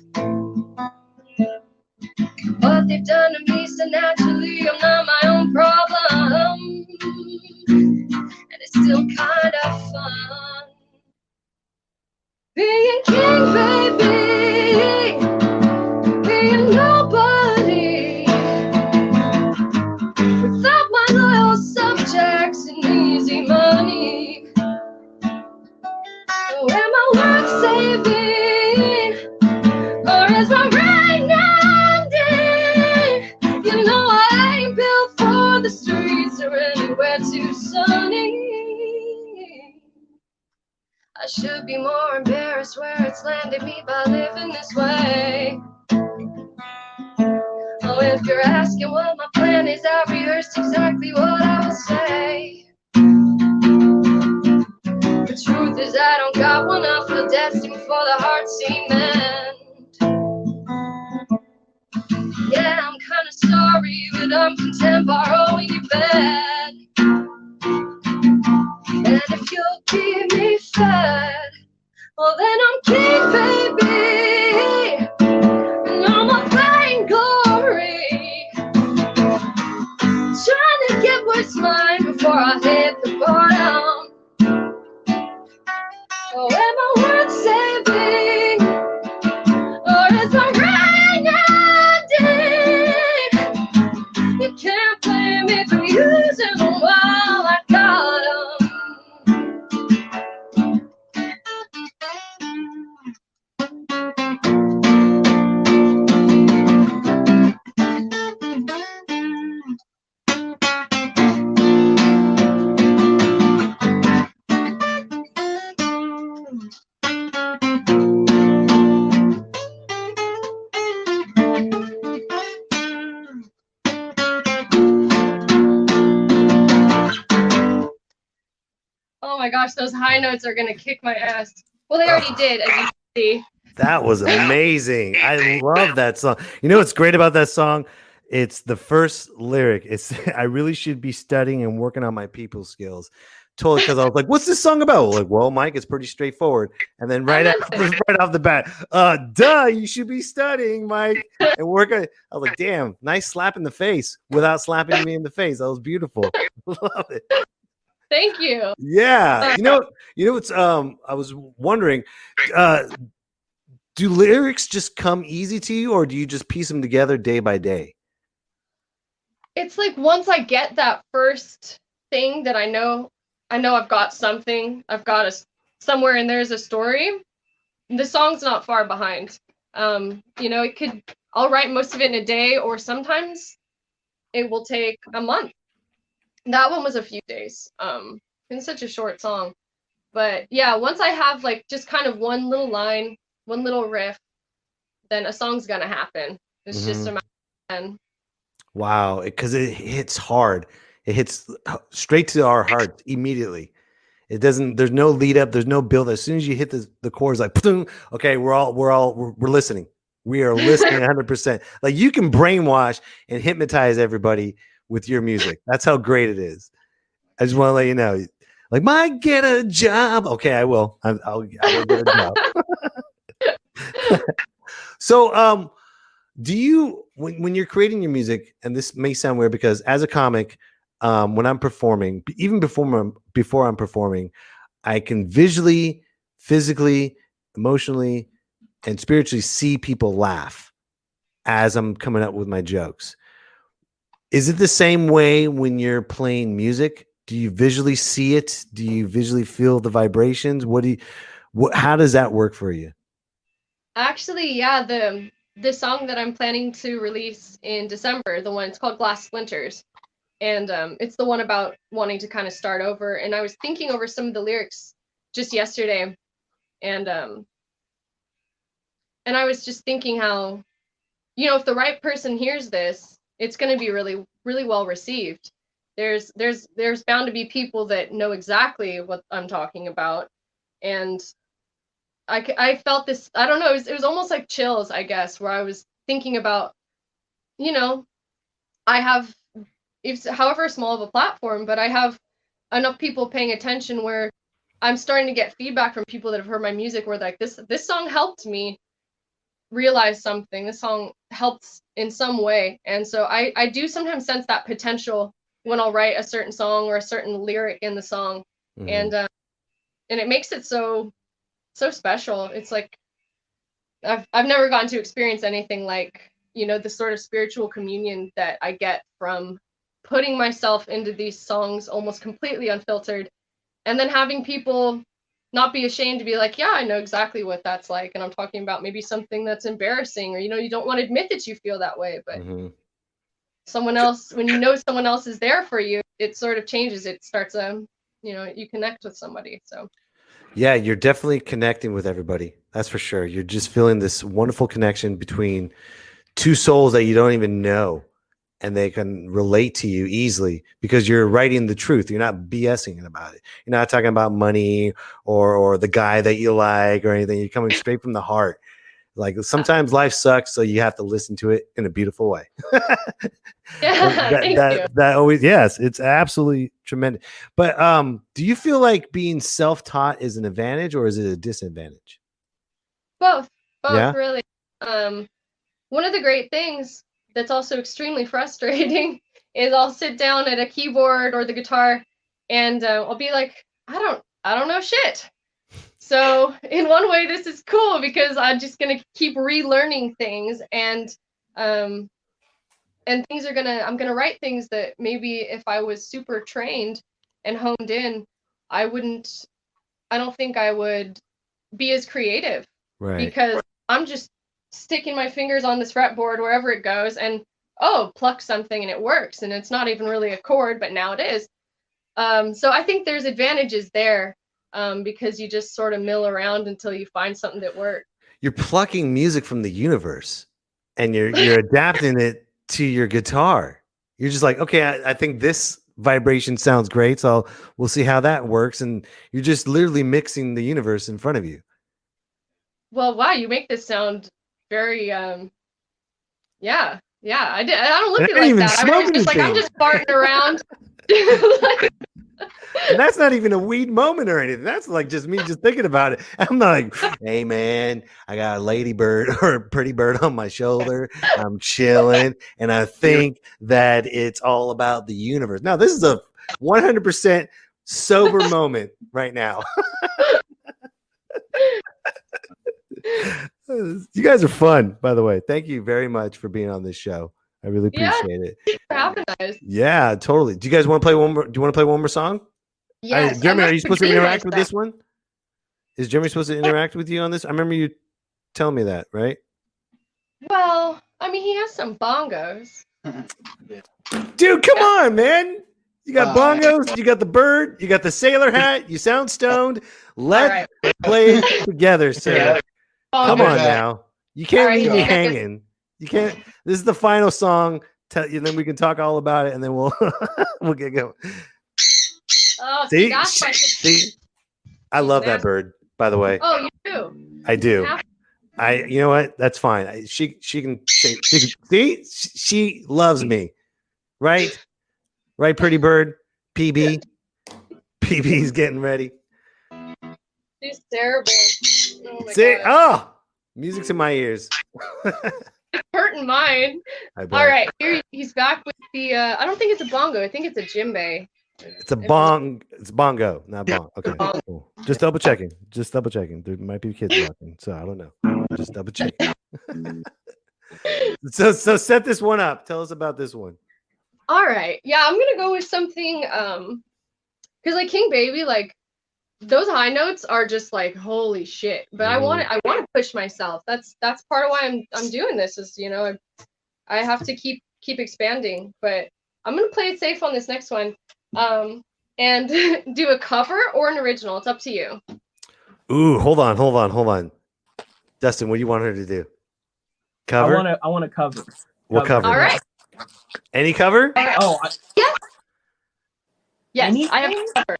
[SPEAKER 2] what they've done to me, so naturally, I'm not my own problem. And it's still kind of fun being king, baby, being nobody, without my loyal subjects and easy money. So am I worth saving, or is my reign ending? You know I ain't built for the streets or anywhere too sunny. I should be more embarrassed where it's landed me by living this way. Oh, if you're asking what my plan is, I rehearsed exactly what I would say. The truth is I don't got one, I feel destined for the heart cement. Yeah, I'm kinda sorry, but I'm content borrowing your bed. And if you'll keep me fed, well then I'm king, baby, and all my vain glory, trying to get what's mine before I hit the bottom. Oh, am I worth saving, or is my reign ending? You can't blame me for using them while I got 'em. my gosh, those high notes are gonna kick my ass. Well, they already did, as you can see.
[SPEAKER 4] That was amazing. I love that song. You know what's great about that song? It's the first lyric. It's I really should be studying and working on my people skills. Totally, because I was like, "What's this song about?" Like, well, Mike, it's pretty straightforward. And then right off the bat, duh, you should be studying, Mike, and work on. I was like, "Damn, nice slap in the face without slapping me in the face." That was beautiful. Love it.
[SPEAKER 2] Thank you.
[SPEAKER 4] Yeah, you know what's I was wondering, do lyrics just come easy to you, or do you just piece them together day by day?
[SPEAKER 2] It's like once I get that first thing that I know I've got something, I've got somewhere and there's a story, the song's not far behind. I'll write most of it in a day, or sometimes it will take a month. That one was a few days. It's such a short song. But yeah, once I have like just kind of one little line, one little riff, then a song's gonna happen. It's just a matter of time.
[SPEAKER 4] Wow, because it hits hard. It hits straight to our heart immediately. It doesn't. There's no lead up. There's no build. As soon as you hit the chords, like, okay, we're listening. We are listening 100%. Like you can brainwash and hypnotize everybody with your music. That's how great it is. I just want to let you know. Like, Mike, get a job. Okay, I will. I will get a job. So, do you when you're creating your music, and this may sound weird because as a comic, when I'm performing, even before I'm performing, I can visually, physically, emotionally, and spiritually see people laugh as I'm coming up with my jokes. Is it the same way when you're playing music? Do you visually see it? Do you visually feel the vibrations? How does that work for you?
[SPEAKER 2] Actually, yeah, the song that I'm planning to release in December, the one, it's called Glass Splinters. And it's the one about wanting to kind of start over. And I was thinking over some of the lyrics just yesterday. And I was just thinking how, if the right person hears this, it's going to be really, really well received. There's bound to be people that know exactly what I'm talking about. And I felt this, I don't know, it was almost like chills, I guess, where I was thinking about, I have, it's however small of a platform, but I have enough people paying attention where I'm starting to get feedback from people that have heard my music where like, this song helped me realize something. This song helped in some way. And so I do sometimes sense that potential when I'll write a certain song or a certain lyric in the song. Mm-hmm. And it makes it so special. It's like I've never gotten to experience anything like, the sort of spiritual communion that I get from putting myself into these songs almost completely unfiltered, and then having people not be ashamed to be like, yeah, I know exactly what that's like, and I'm talking about maybe something that's embarrassing, or you don't want to admit that you feel that way, but someone else, when someone else is there for you, it sort of changes. It starts you connect with somebody. So
[SPEAKER 4] yeah, you're definitely connecting with everybody. That's for sure. You're just feeling this wonderful connection between two souls that you don't even know, and they can relate to you easily because you're writing the truth. You're not BSing about it. You're not talking about money or the guy that you like or anything. You're coming straight from the heart. Like sometimes life sucks, so you have to listen to it in a beautiful way.
[SPEAKER 2] Yeah,
[SPEAKER 4] that always, yes, it's absolutely tremendous. But do you feel like being self-taught is an advantage or is it a disadvantage?
[SPEAKER 2] Both,
[SPEAKER 4] yeah?
[SPEAKER 2] Really. One of the great things that's also extremely frustrating is I'll sit down at a keyboard or the guitar and I'll be like, I don't know shit. So in one way, this is cool because I'm just going to keep relearning things and things I'm going to write things that maybe if I was super trained and honed in, I don't think I would be as creative. Right. Because I'm just sticking my fingers on this fretboard wherever it goes and pluck something and it works, and it's not even really a chord, but now it is. So I think there's advantages there because you just sort of mill around until you find something that works.
[SPEAKER 4] You're plucking music from the universe and you're adapting it to your guitar. You're just like, okay, I think this vibration sounds great. So we'll see how that works. And you're just literally mixing the universe in front of you.
[SPEAKER 2] Well, wow, you make this sound very yeah. I don't look
[SPEAKER 4] And
[SPEAKER 2] at
[SPEAKER 4] I
[SPEAKER 2] it
[SPEAKER 4] didn't
[SPEAKER 2] like
[SPEAKER 4] even
[SPEAKER 2] that. I'm
[SPEAKER 4] smoke
[SPEAKER 2] just like I'm
[SPEAKER 4] anything.
[SPEAKER 2] just farting around.
[SPEAKER 4] And that's not even a weed moment or anything. That's like just me just thinking about it. I'm not like, hey man, I got a ladybird or a pretty bird on my shoulder. I'm chilling, and I think that it's all about the universe. No, this is a 100% sober moment right now. You guys are fun, by the way. Thank you very much for being on this show. I really
[SPEAKER 2] Yeah.
[SPEAKER 4] appreciate it.
[SPEAKER 2] For having us.
[SPEAKER 4] Yeah, totally. Do you guys want to play one more? Do you want to play one more song?
[SPEAKER 2] Yes.
[SPEAKER 4] Jeremy,
[SPEAKER 2] I'm
[SPEAKER 4] are you supposed to
[SPEAKER 2] really
[SPEAKER 4] interact with
[SPEAKER 2] nice
[SPEAKER 4] this one? Is Jeremy supposed to interact with you on this? I remember you telling me that, right?
[SPEAKER 2] Well, I mean, he has some bongos.
[SPEAKER 4] Dude, come on, man. You got
[SPEAKER 7] All right.
[SPEAKER 4] bongos, you got the bird, you got the sailor hat, you sound stoned. Let's
[SPEAKER 2] All
[SPEAKER 4] play it together, sir. Come on now. You can't
[SPEAKER 2] All right,
[SPEAKER 4] leave me
[SPEAKER 2] yeah.
[SPEAKER 4] hanging. You can't. This is the final song. And then we can talk all about it, and then we'll we'll get going.
[SPEAKER 2] Oh,
[SPEAKER 4] See?
[SPEAKER 2] that's why.
[SPEAKER 4] See? I love that bird, by the way.
[SPEAKER 2] Oh, you do.
[SPEAKER 4] I do.
[SPEAKER 2] Yeah.
[SPEAKER 4] You know what? That's fine. She can say, see, she loves me, right? Right, pretty bird. PB's getting ready.
[SPEAKER 2] She's terrible. Oh my
[SPEAKER 4] See,
[SPEAKER 2] God.
[SPEAKER 4] oh, music's in my ears.
[SPEAKER 2] It's hurting mine.
[SPEAKER 4] I bet.
[SPEAKER 2] All right, here he's back with the. I don't think it's a bongo. I think it's a djembe.
[SPEAKER 4] It's a bong. It's bongo, not bong. Okay,
[SPEAKER 2] Bongo.
[SPEAKER 4] cool. Just double checking. Just double checking. There might be kids watching, so I don't know. Just double checking. so set this one up. Tell us about this one.
[SPEAKER 2] All right, yeah, I'm gonna go with something. Because like King Baby, like those high notes are just like holy shit. But I want to push myself. That's part of why I'm doing this. Is I have to keep expanding. But I'm gonna play it safe on this next one. And do a cover or an original. It's up to you.
[SPEAKER 4] Ooh, hold on. Dustin, what do you want her to do? Cover?
[SPEAKER 5] I want to cover.
[SPEAKER 4] What cover?
[SPEAKER 2] All right.
[SPEAKER 4] Any cover?
[SPEAKER 5] Oh,
[SPEAKER 2] Yes,
[SPEAKER 5] Anything?
[SPEAKER 2] I have a cover.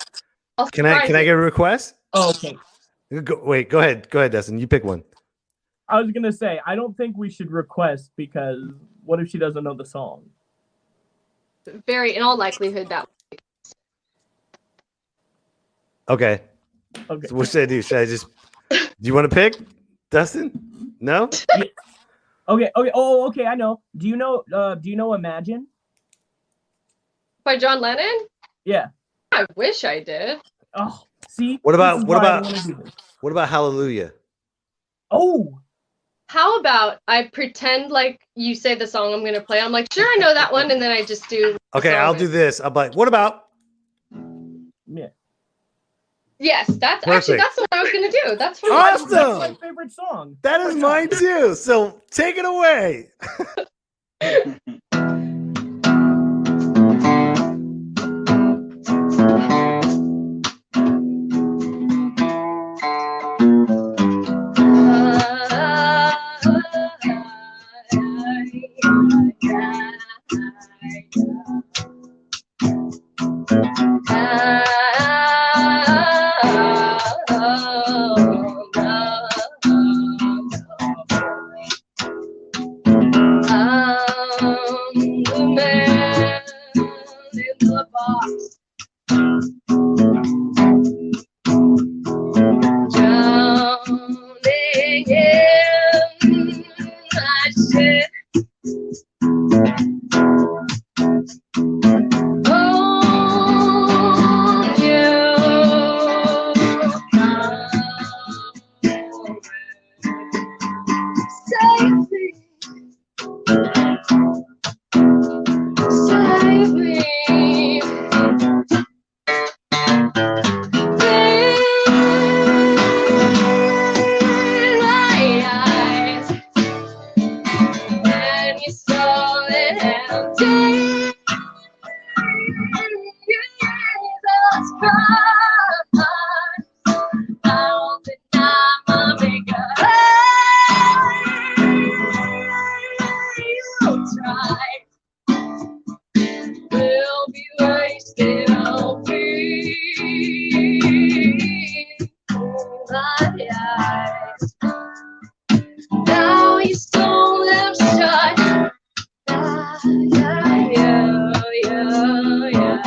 [SPEAKER 2] I'll
[SPEAKER 4] Can I
[SPEAKER 2] surprise you.
[SPEAKER 4] get a request?
[SPEAKER 5] okay.
[SPEAKER 4] Go ahead, Dustin. You pick one.
[SPEAKER 5] I was gonna say I don't think we should request because what if she doesn't know the song?
[SPEAKER 2] In all likelihood that.
[SPEAKER 4] Okay.
[SPEAKER 5] Okay.
[SPEAKER 4] So what should I do? Should I just? Do you want to pick, Dustin? No.
[SPEAKER 5] Okay. Oh, okay. I know. Do you know Imagine?
[SPEAKER 2] By John Lennon?
[SPEAKER 5] Yeah.
[SPEAKER 2] I wish I did.
[SPEAKER 5] Oh, see.
[SPEAKER 4] What about
[SPEAKER 5] This is
[SPEAKER 4] what
[SPEAKER 5] why I
[SPEAKER 4] about
[SPEAKER 5] don't wanna do this.
[SPEAKER 4] what about Hallelujah?
[SPEAKER 5] Oh.
[SPEAKER 2] How about I pretend like you say the song I'm gonna play? I'm like, sure, I know that one, and then I just do. the
[SPEAKER 4] Okay,
[SPEAKER 2] song.
[SPEAKER 4] I'll do this. I'm like, what about?
[SPEAKER 5] Yeah.
[SPEAKER 2] Yes, that's
[SPEAKER 4] Perfect.
[SPEAKER 2] that's what I was gonna do. That's what.
[SPEAKER 4] Awesome.
[SPEAKER 5] That's my favorite song.
[SPEAKER 4] That is mine too. So take it away.
[SPEAKER 2] my eyes. Now you stole them shut. Yeah, yeah, yeah, yeah, yeah, yeah.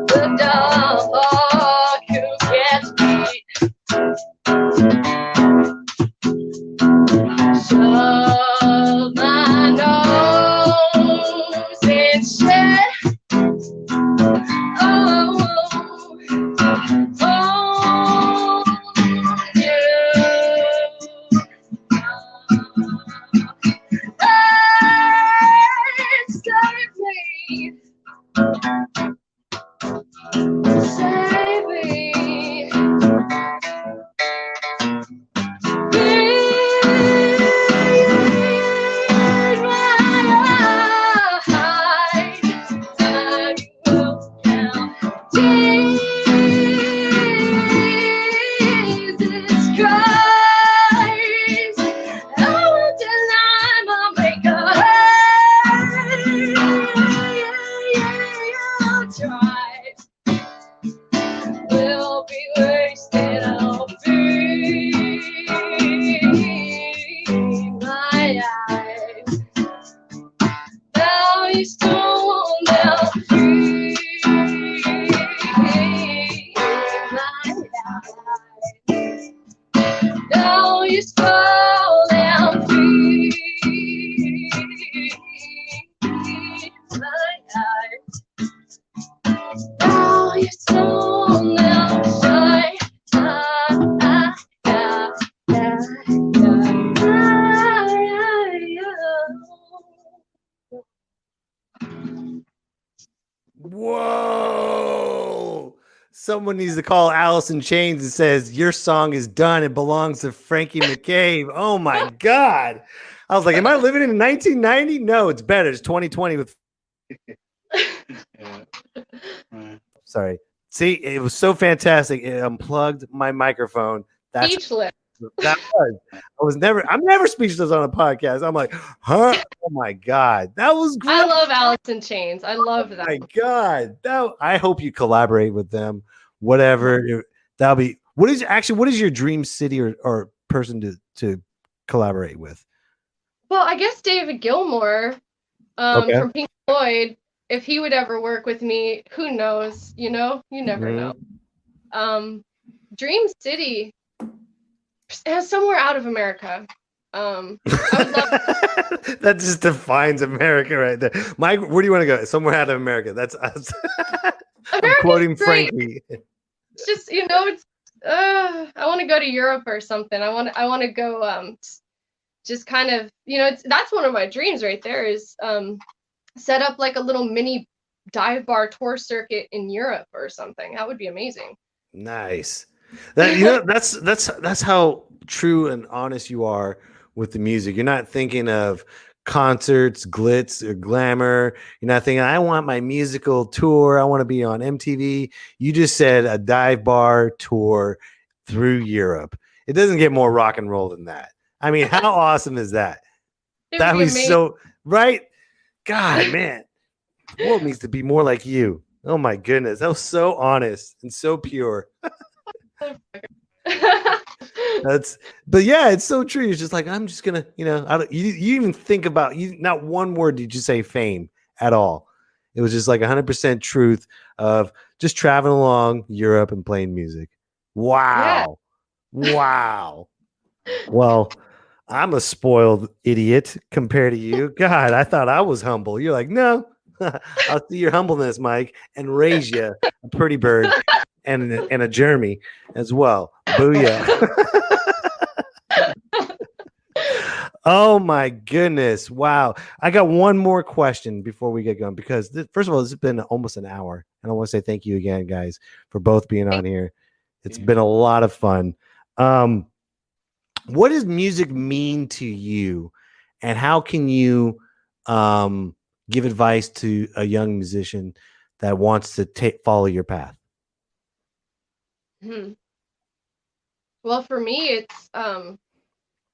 [SPEAKER 2] The dog who gets beat. Shove my nose in shit. Oh, oh, you. Save me. Save me. Will be wasted, I'll be my eyes. Now you stole them free, my eyes. Now you stole them free, my eyes. Now you stole them shine.
[SPEAKER 4] Whoa! Someone needs to call Alice in Chains and says your song is done. It belongs to Frankie McCabe. Oh my God! I was like, am I living in 1990? No, it's better. It's 2020 with.
[SPEAKER 7] Yeah. Right.
[SPEAKER 4] Sorry. See, it was so fantastic. It unplugged my microphone. That's
[SPEAKER 2] Speechless.
[SPEAKER 4] that was. I'm never speechless on a podcast. I'm like, huh? Oh my God. That was great.
[SPEAKER 2] I love Alice in Chains. I love
[SPEAKER 4] Oh
[SPEAKER 2] that.
[SPEAKER 4] my God. I hope you collaborate with them. Whatever. That'll be what is your dream city or person to collaborate with?
[SPEAKER 2] Well, I guess David Gilmour
[SPEAKER 4] Okay.
[SPEAKER 2] from Pink Floyd, if he would ever work with me, who knows? You know? You never
[SPEAKER 4] Mhm.
[SPEAKER 2] know. Dream City, somewhere out of America. I would love
[SPEAKER 4] That just defines America right there. Mike, where do you want to go? Somewhere out of America. That's us. I'm
[SPEAKER 2] America's
[SPEAKER 4] quoting
[SPEAKER 2] great.
[SPEAKER 4] Frankie.
[SPEAKER 2] It's just, it's I want to go to Europe or something. I want to go just kind of, that's one of my dreams right there is set up like a little mini dive bar tour circuit in Europe or something. That would be amazing.
[SPEAKER 4] Nice. That's how true and honest you are with the music. You're not thinking of concerts, glitz, or glamour. You're not thinking, I want my musical tour. I want to be on MTV. You just said a dive bar tour through Europe. It doesn't get more rock and roll than that. I mean, how awesome is that?
[SPEAKER 2] It
[SPEAKER 4] That
[SPEAKER 2] would be
[SPEAKER 4] was
[SPEAKER 2] amazing.
[SPEAKER 4] so right. God, man, the world needs to be more like you. Oh my goodness, that was so honest and so pure. But yeah, it's so true. It's just like I'm just gonna, I don't. You even think about you. Not one word did you say fame at all. It was just like 100% truth of just traveling along Europe and playing music. Wow, wow. Well, I'm a spoiled idiot compared to you. God, I thought I was humble. You're like, no, I'll see your humbleness, Mike, and raise you a pretty bird and a Jeremy as well. Booyah. Oh my goodness. Wow. I got one more question before we get going because first of all, this has been almost an hour. And I want to say thank you again, guys, for both being on here. It's been a lot of fun. What does music mean to you? And how can you give advice to a young musician that wants to follow your path?
[SPEAKER 2] Well, for me,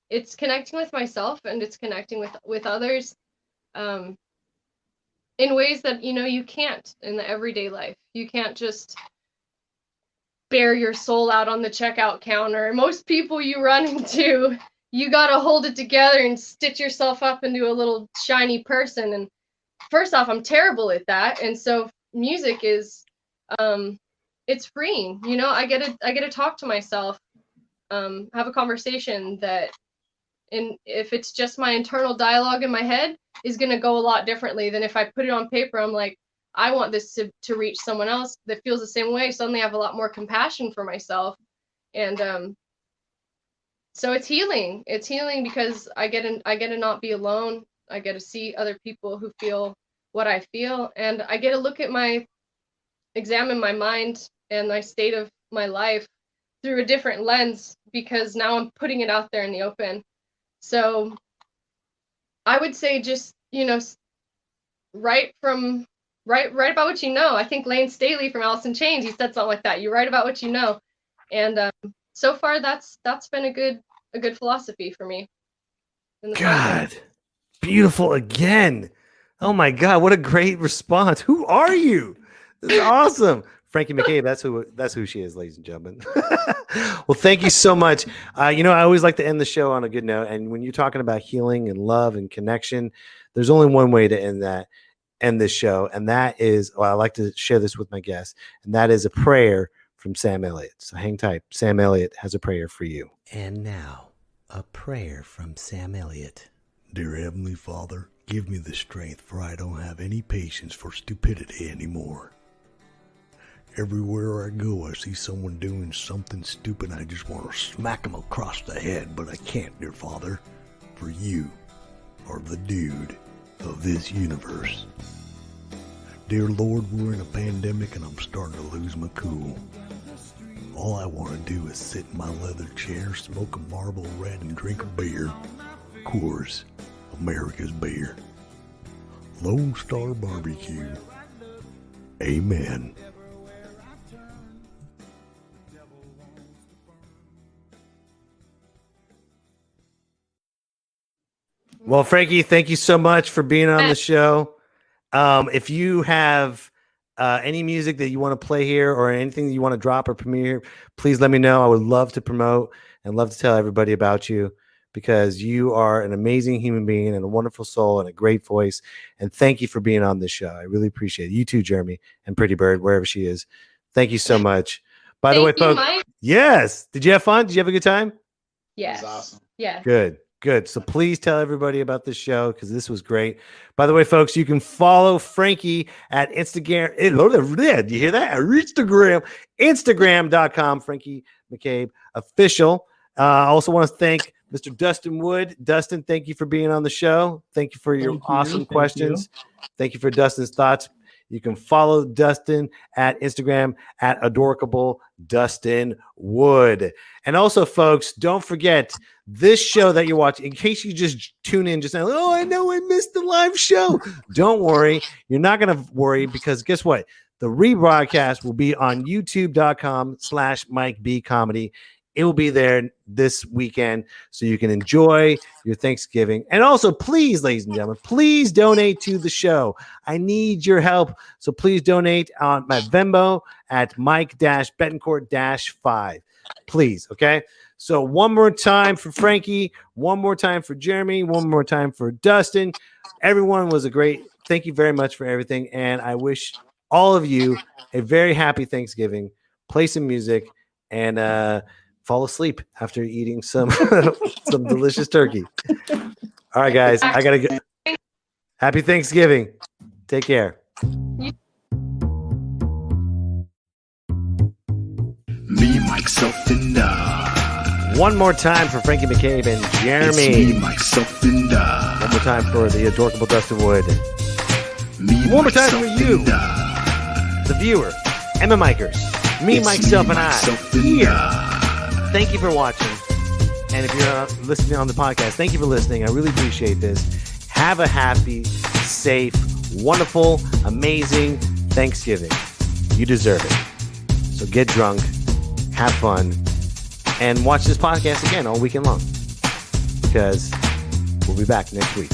[SPEAKER 2] it's connecting with myself, and it's connecting with others, in ways that you can't in the everyday life. You can't just bare your soul out on the checkout counter. Most people you run into, you gotta hold it together and stitch yourself up into a little shiny person. And first off, I'm terrible at that, and so music is, it's freeing. I get to talk to myself, have a conversation that, and if it's just my internal dialogue in my head, is going to go a lot differently than if I put it on paper. I'm like, I want this to reach someone else that feels the same way. Suddenly I have a lot more compassion for myself. And so it's healing. It's healing because I get to not be alone. I get to see other people who feel what I feel, and I get to examine my mind and my state of my life through a different lens, because now I'm putting it out there in the open. So I would say just, write about what you know. I think Lane Staley from Alice in Chains, he said something like that. You write about what you know. And so far that's been a good philosophy for me.
[SPEAKER 4] God, beautiful again. Oh my God, what a great response. Who are you? This is awesome. Frankie McCabe, that's who she is, ladies and gentlemen. Well, thank you so much. I always like to end the show on a good note. And when you're talking about healing and love and connection, there's only one way to end this show. And that is, I like to share this with my guests, and that is a prayer from Sam Elliott. So hang tight. Sam Elliott has a prayer for you. And now, a prayer from Sam Elliott.
[SPEAKER 3] Dear Heavenly Father, give me the strength, for I don't have any patience for stupidity anymore. Everywhere I go, I see someone doing something stupid. I just want to smack them across the head, but I can't, dear Father, for you are the dude of this universe. Dear Lord, we're in a pandemic and I'm starting to lose my cool. All I want to do is sit in my leather chair, smoke a Marlboro Red, and drink a beer. Coors, America's beer. Lone Star Barbecue. Amen.
[SPEAKER 4] Well, Frankie, thank you so much for being on the show. If you have any music that you want to play here or anything that you want to drop or premiere, please let me know. I would love to promote and love to tell everybody about you, because you are an amazing human being and a wonderful soul and a great voice. And thank you for being on this show. I really appreciate it. You too, Jeremy, and Pretty Bird, wherever she is. Thank you so much. By the way, folks,
[SPEAKER 2] Mike.
[SPEAKER 4] yes. Did you have fun? Did you have a good time?
[SPEAKER 2] Yes.
[SPEAKER 7] It was awesome.
[SPEAKER 2] Yeah.
[SPEAKER 4] Good. So please tell everybody about this show, because this was great. By the way, folks, you can follow Frankie at Instagram. Did you hear that? Instagram.com, Frankie McCabe official. I also want to thank Mr. Dustin Wood. Dustin, thank you for being on the show. Thank you for your awesome questions. Thank you for Dustin's thoughts. You can follow Dustin at Instagram at Adorkable Dustin Wood. And also, folks, don't forget this show that you're watching. In case you just tune in, just saying, "Oh, I know I missed the live show." Don't worry. You're not going to worry, because guess what? The rebroadcast will be on youtube.com/MikeBComedy. It will be there this weekend, so you can enjoy your Thanksgiving. And also, please, ladies and gentlemen, please donate to the show. I need your help, so please donate on my Venmo at Mike-Betancourt-5. Please, okay? So one more time for Frankie, one more time for Jeremy, one more time for Dustin. Everyone was a great. Thank you very much for everything, and I wish all of you a very happy Thanksgiving. Play some music and fall asleep after eating some some delicious turkey. All right, guys, I gotta go. Happy Thanksgiving. Take care.
[SPEAKER 3] Me, myself, and I.
[SPEAKER 4] One more time for Frankie McCabe and Jeremy.
[SPEAKER 3] It's me, myself, and I.
[SPEAKER 4] One more time for the adorable Dustin Wood.
[SPEAKER 3] Me,
[SPEAKER 4] One more time for
[SPEAKER 3] myself,
[SPEAKER 4] you,
[SPEAKER 3] and I.
[SPEAKER 4] the viewer, Emma Mikers, me,
[SPEAKER 3] It's
[SPEAKER 4] myself,
[SPEAKER 3] me,
[SPEAKER 4] and I.
[SPEAKER 3] myself, and
[SPEAKER 4] Here.
[SPEAKER 3] I.
[SPEAKER 4] Thank you for watching. And if you're listening on the podcast, thank you for listening. I really appreciate this. Have a happy, safe, wonderful, amazing Thanksgiving. You deserve it. So get drunk, have fun, and watch this podcast again all weekend long, because we'll be back next week.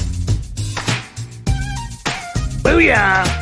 [SPEAKER 4] Booyah!